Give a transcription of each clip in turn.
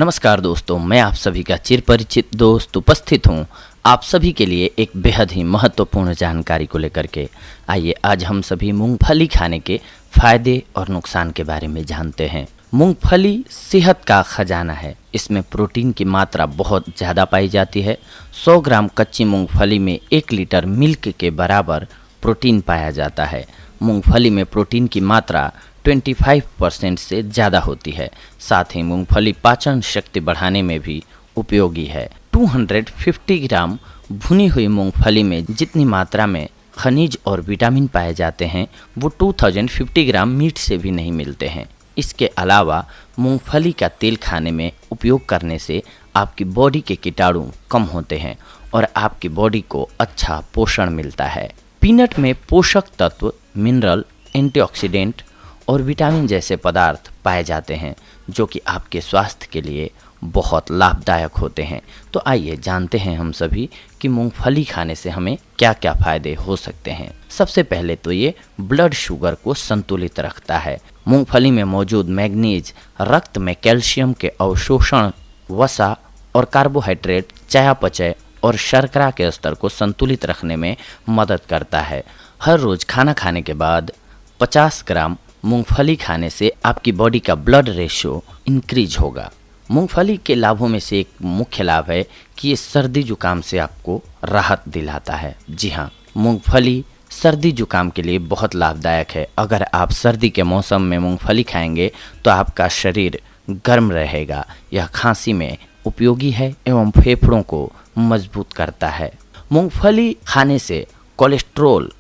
नमस्कार दोस्तों, मैं आप सभी का चिरपरिचित दोस्त उपस्थित हूँ आप सभी के लिए एक बेहद ही महत्वपूर्ण जानकारी को लेकर के। आइए आज हम सभी मूंगफली खाने के फायदे और नुकसान के बारे में जानते हैं। मूंगफली सेहत का खजाना है। इसमें प्रोटीन की मात्रा बहुत ज़्यादा पाई जाती है। 100 ग्राम कच्ची मूंगफली में 1 लीटर मिल्क के बराबर प्रोटीन पाया जाता है। मूंगफली में प्रोटीन की मात्रा 25% से ज़्यादा होती है। साथ ही मूंगफली पाचन शक्ति बढ़ाने में भी उपयोगी है। 250 ग्राम भुनी हुई मूंगफली में जितनी मात्रा में खनिज और विटामिन पाए जाते हैं वो 2050 ग्राम मीट से भी नहीं मिलते हैं। इसके अलावा मूंगफली का तेल खाने में उपयोग करने से आपकी बॉडी के कीटाणु कम होते हैं और आपकी बॉडी को अच्छा पोषण मिलता है। पीनट में पोषक तत्व, मिनरल, एंटीऑक्सीडेंट और विटामिन जैसे पदार्थ पाए जाते हैं जो कि आपके स्वास्थ्य के लिए बहुत लाभदायक होते हैं। तो आइए जानते हैं हम सभी कि मूंगफली खाने से हमें क्या क्या फ़ायदे हो सकते हैं। सबसे पहले तो ये ब्लड शुगर को संतुलित रखता है। मूंगफली में मौजूद मैग्नीज रक्त में कैल्शियम के अवशोषण, वसा और कार्बोहाइड्रेट, चयापचय और शर्करा के स्तर को संतुलित रखने में मदद करता है। हर रोज़ खाना खाने के बाद 50 ग्राम मूंगफली खाने से आपकी बॉडी का ब्लड रेशियो इंक्रीज होगा। मूंगफली के लाभों में से एक मुख्य लाभ है कि ये सर्दी जुकाम से आपको राहत दिलाता है। जी हाँ, मूंगफली सर्दी जुकाम के लिए बहुत लाभदायक है। अगर आप सर्दी के मौसम में मूंगफली खाएंगे तो आपका शरीर गर्म रहेगा। यह खांसी में उपयोगी है एवं फेफड़ों को मजबूत करता है। मूंगफली खाने से कोलेस्ट्रॉल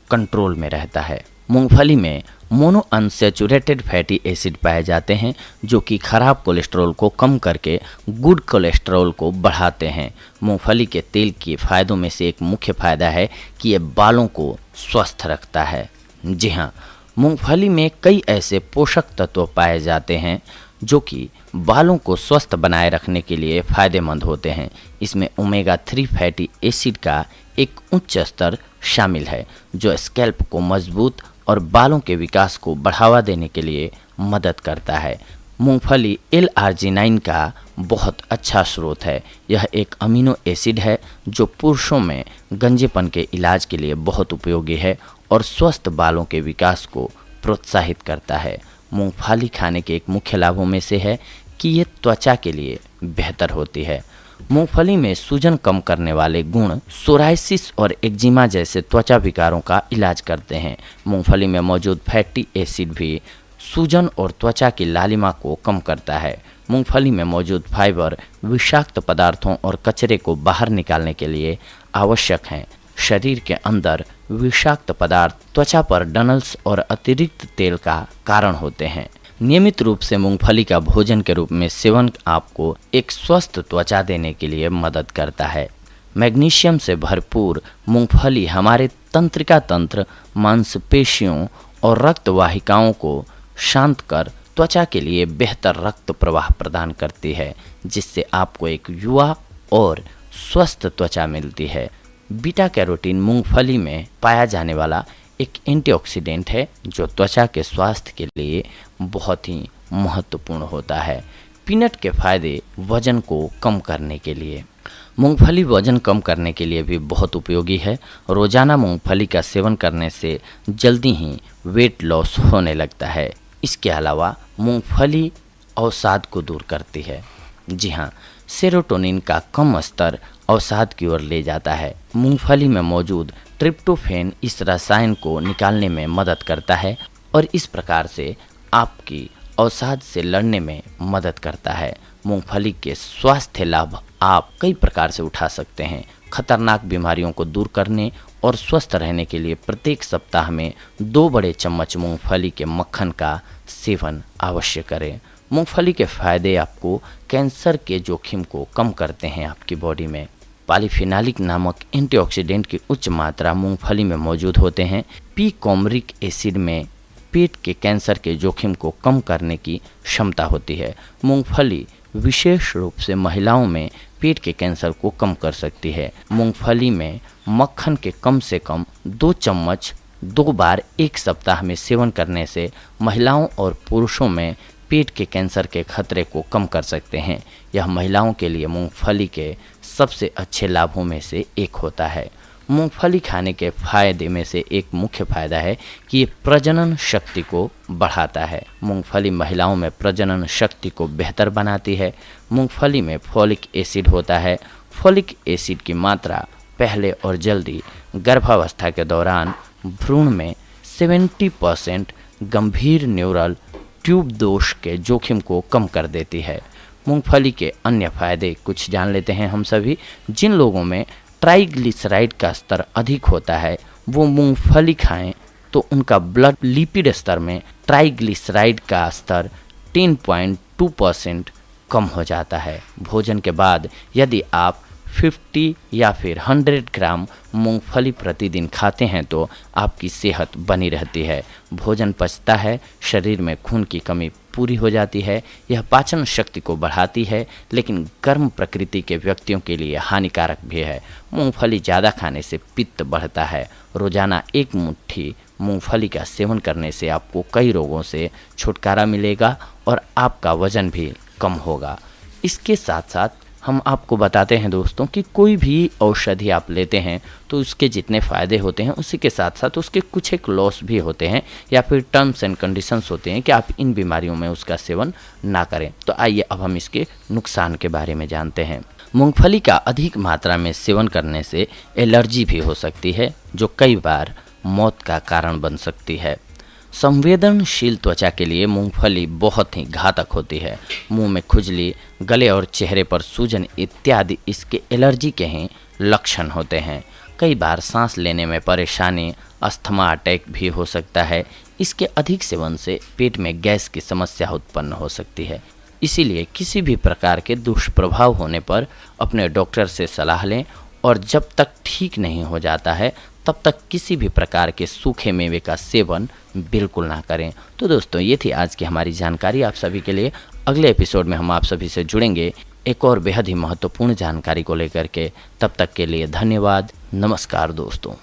कंट्रोल में रहता है। मूंगफली में मोनोअनसैचुरेटेड फैटी एसिड पाए जाते हैं जो कि खराब कोलेस्ट्रॉल को कम करके गुड कोलेस्ट्रॉल को बढ़ाते हैं। मूंगफली के तेल के फ़ायदों में से एक मुख्य फ़ायदा है कि ये बालों को स्वस्थ रखता है। जी हाँ, मूंगफली में कई ऐसे पोषक तत्व पाए जाते हैं जो कि बालों को स्वस्थ बनाए रखने के लिए फ़ायदेमंद होते हैं। इसमें ओमेगा 3 फैटी एसिड का एक उच्च स्तर शामिल है जो स्कैल्प को मजबूत और बालों के विकास को बढ़ावा देने के लिए मदद करता है। मूंगफली L-आर्जिनाइन का बहुत अच्छा स्रोत है। यह एक अमीनो एसिड है जो पुरुषों में गंजेपन के इलाज के लिए बहुत उपयोगी है और स्वस्थ बालों के विकास को प्रोत्साहित करता है। मूंगफली खाने के एक मुख्य लाभों में से है कि ये त्वचा के लिए बेहतर होती है। मूंगफली में सूजन कम करने वाले गुण सोराइसिस और एक्जिमा जैसे त्वचा विकारों का इलाज करते हैं। मूंगफली में मौजूद फैटी एसिड भी सूजन और त्वचा की लालिमा को कम करता है। मूंगफली में मौजूद फाइबर विषाक्त पदार्थों और कचरे को बाहर निकालने के लिए आवश्यक हैं। शरीर के अंदर विषाक्त पदार्थ त्वचा पर डनल्स और अतिरिक्त तेल का कारण होते हैं। नियमित रूप से मूंगफली का भोजन के रूप में सेवन आपको एक स्वस्थ त्वचा देने के लिए मदद करता है। मैग्नीशियम से भरपूर मूंगफली हमारे तंत्रिका तंत्र, मांसपेशियों और रक्त वाहिकाओं को शांत कर त्वचा के लिए बेहतर रक्त प्रवाह प्रदान करती है जिससे आपको एक युवा और स्वस्थ त्वचा मिलती है। बीटा कैरोटीन मूंगफली में पाया जाने वाला एक एंटीऑक्सीडेंट है जो त्वचा के स्वास्थ्य के लिए बहुत ही महत्वपूर्ण होता है। पीनट के फायदे वजन को कम करने के लिए। मूंगफली वजन कम करने के लिए भी बहुत उपयोगी है। रोजाना मूंगफली का सेवन करने से जल्दी ही वेट लॉस होने लगता है। इसके अलावा मूंगफली अवसाद को दूर करती है। जी हाँ, सेरोटोनिन का कम स्तर अवसाद की ओर ले जाता है। मूंगफली में मौजूद ट्रिप्टोफैन इस रसायन को निकालने में मदद करता है और इस प्रकार से आपकी अवसाद से लड़ने में मदद करता है। मूंगफली के स्वास्थ्य लाभ आप कई प्रकार से उठा सकते हैं। खतरनाक बीमारियों को दूर करने और स्वस्थ रहने के लिए प्रत्येक सप्ताह में 2 बड़े चम्मच मूंगफली के मक्खन का सेवन अवश्य करें। मूंगफली के फायदे आपको कैंसर के जोखिम को कम करते हैं। आपकी बॉडी में पॉलीफिनालिक नामक एंटीऑक्सीडेंट की उच्च मात्रा मूंगफली में मौजूद होते हैं। पीकॉमरिक एसिड में पेट के कैंसर के जोखिम को कम करने की क्षमता होती है। मूंगफली विशेष रूप से महिलाओं में पेट के कैंसर को कम कर सकती है। मूंगफली में मक्खन के कम से कम 2 चम्मच 2 बार 1 सप्ताह में सेवन करने से महिलाओं और पुरुषों में पेट के कैंसर के खतरे को कम कर सकते हैं। यह महिलाओं के लिए मूंगफली के सबसे अच्छे लाभों में से एक होता है। मूंगफली खाने के फायदे में से एक मुख्य फायदा है कि ये प्रजनन शक्ति को बढ़ाता है। मूंगफली महिलाओं में प्रजनन शक्ति को बेहतर बनाती है। मूंगफली में फोलिक एसिड होता है। फोलिक एसिड की मात्रा पहले और जल्दी गर्भावस्था के दौरान भ्रूण में 70% गंभीर न्यूरल ट्यूब दोष के जोखिम को कम कर देती है। मूंगफली के अन्य फायदे कुछ जान लेते हैं हम सभी। जिन लोगों में ट्राइग्लिसराइड का स्तर अधिक होता है वो मूंगफली खाएं तो उनका ब्लड लिपिड स्तर में ट्राइग्लिसराइड का स्तर 10.2% कम हो जाता है। भोजन के बाद यदि आप 50 या फिर 100 ग्राम मूंगफली प्रतिदिन खाते हैं तो आपकी सेहत बनी रहती है। भोजन पचता है, शरीर में खून की कमी पूरी हो जाती है। यह पाचन शक्ति को बढ़ाती है, लेकिन गर्म प्रकृति के व्यक्तियों के लिए हानिकारक भी है। मूंगफली ज़्यादा खाने से पित्त बढ़ता है। रोजाना एक मुट्ठी मूंगफली का सेवन करने से आपको कई रोगों से छुटकारा मिलेगा और आपका वजन भी कम होगा। इसके साथ साथ हम आपको बताते हैं दोस्तों कि कोई भी औषधि आप लेते हैं तो उसके जितने फ़ायदे होते हैं उसी के साथ साथ उसके कुछ एक लॉस भी होते हैं या फिर टर्म्स एंड कंडीशंस होते हैं कि आप इन बीमारियों में उसका सेवन ना करें। तो आइए अब हम इसके नुकसान के बारे में जानते हैं। मूंगफली का अधिक मात्रा में सेवन करने से एलर्जी भी हो सकती है जो कई बार मौत का कारण बन सकती है। संवेदनशील त्वचा के लिए मूंगफली बहुत ही घातक होती है। मुंह में खुजली, गले और चेहरे पर सूजन इत्यादि इसके एलर्जी के ही लक्षण होते हैं। कई बार सांस लेने में परेशानी, अस्थमा अटैक भी हो सकता है। इसके अधिक सेवन से पेट में गैस की समस्या उत्पन्न हो सकती है। इसीलिए किसी भी प्रकार के दुष्प्रभाव होने पर अपने डॉक्टर से सलाह लें और जब तक ठीक नहीं हो जाता है तब तक किसी भी प्रकार के सूखे मेवे का सेवन बिल्कुल ना करें। तो दोस्तों ये थी आज की हमारी जानकारी आप सभी के लिए। अगले एपिसोड में हम आप सभी से जुड़ेंगे एक और बेहद ही महत्वपूर्ण जानकारी को लेकर के। तब तक के लिए धन्यवाद। नमस्कार दोस्तों।